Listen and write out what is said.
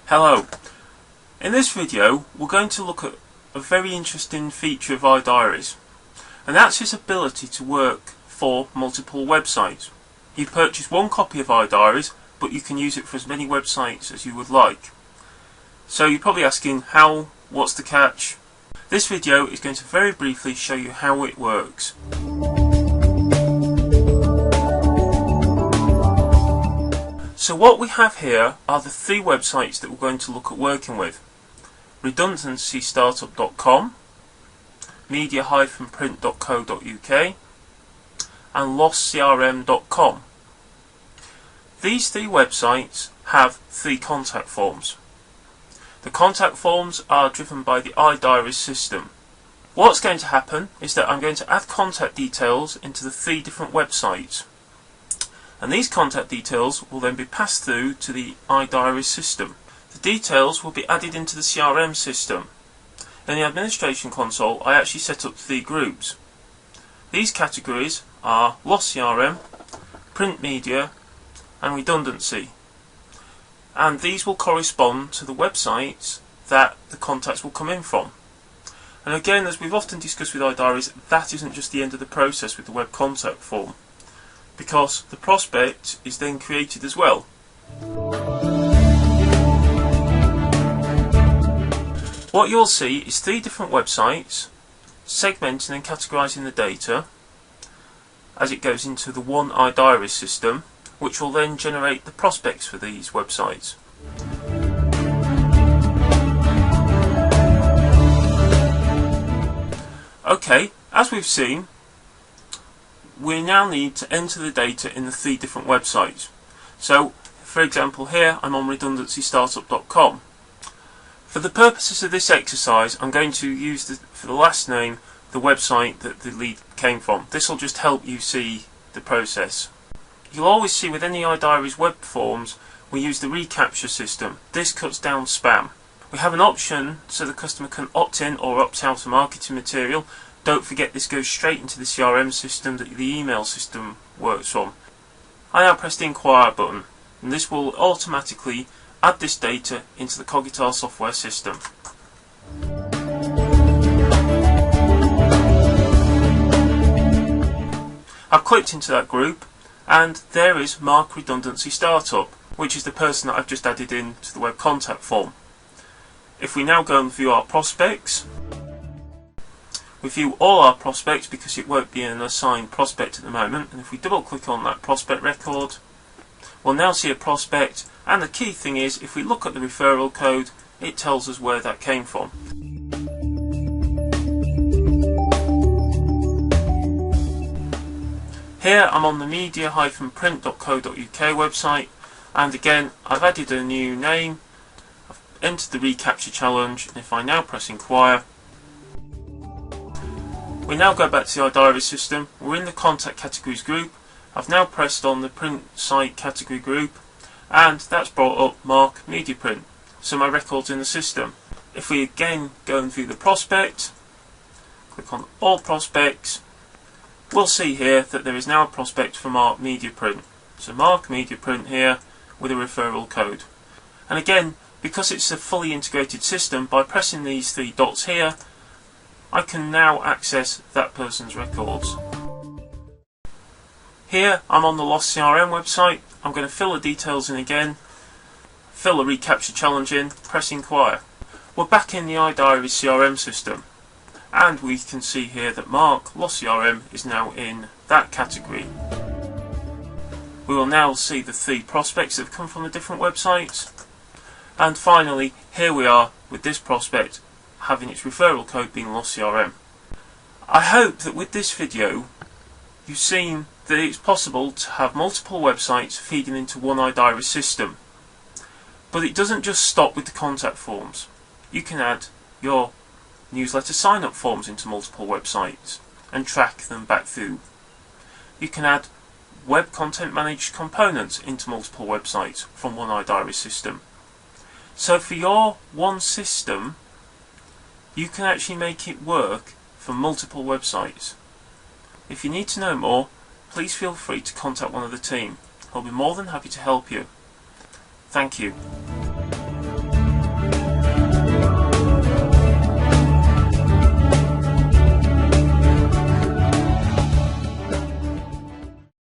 Hello. In this video we're going to look at a very interesting feature of iDiaries, and that's its ability to work for multiple websites. You purchase one copy of iDiaries, but you can use it for as many websites as you would like. So you're probably asking, what's the catch? This video is going to very briefly show you how it works. So what we have here are the three websites that we're going to look at working with: redundancystartup.com, media-print.co.uk and lostcrm.com. These three websites have three contact forms. The contact forms are driven by the iDiaries system. What's going to happen is that I'm going to add contact details into the three different websites, and these contact details will then be passed through to the iDiaries system. The details will be added into the CRM system. In the administration console, I actually set up three groups. These categories are Lost CRM, Print Media and Redundancy, and these will correspond to the websites that the contacts will come in from. And again, as we've often discussed with iDiaries, that isn't just the end of the process with the web contact form, because the prospect is then created as well. What you'll see is three different websites segmenting and categorizing the data as it goes into the one iDiaries system, which will then generate the prospects for these websites. Okay, as we've seen, we now need to enter the data in the three different websites. So, for example, here I'm on redundancystartup.com. For the purposes of this exercise, I'm going to use for the last name the website that the lead came from. This will just help you see the process. You'll always see with any iDiaries web forms we use the reCAPTCHA system. This cuts down spam. We have an option so the customer can opt in or opt out of marketing material. Don't forget, this goes straight into the CRM system that the email system works on. I now press the Inquire button, and this will automatically add this data into the Cogitar software system. I've clicked into that group, and there is Mark Redundancy Startup, which is the person that I've just added in to the web contact form. If we now go and view our prospects, we view all our prospects because it won't be an assigned prospect at the moment, and if we double click on that prospect record, we'll now see a prospect, and the key thing is, if we look at the referral code, it tells us where that came from. Here I'm on the media-print.co.uk website, and again I've added a new name, I've entered the reCAPTCHA challenge, and if I now press Inquire, we now go back to the iDiaries system. We're in the contact categories group. I've now pressed on the print site category group, and that's brought up Mark Media Print, so my record's in the system. If we again go and view the prospect, click on all prospects, we'll see here that there is now a prospect for Mark Media Print. So Mark Media Print here with a referral code. And again, because it's a fully integrated system, by pressing these three dots here, I can now access that person's records. Here I'm on the Lost CRM website. I'm going to fill the details in again, fill the reCAPTCHA challenge in, press Inquire. We're back in the iDiaries CRM system, and we can see here that Mark Lost CRM is now in that category. We will now see the three prospects that have come from the different websites, and finally here we are with this prospect having its referral code being Lost CRM. I hope that with this video you've seen that it's possible to have multiple websites feeding into one iDiaries system, but it doesn't just stop with the contact forms. You can add your newsletter sign-up forms into multiple websites and track them back through. You can add web content managed components into multiple websites from one iDiaries system. So for your one system, you can actually make it work for multiple websites. If you need to know more, please feel free to contact one of the team. I'll be more than happy to help you. Thank you.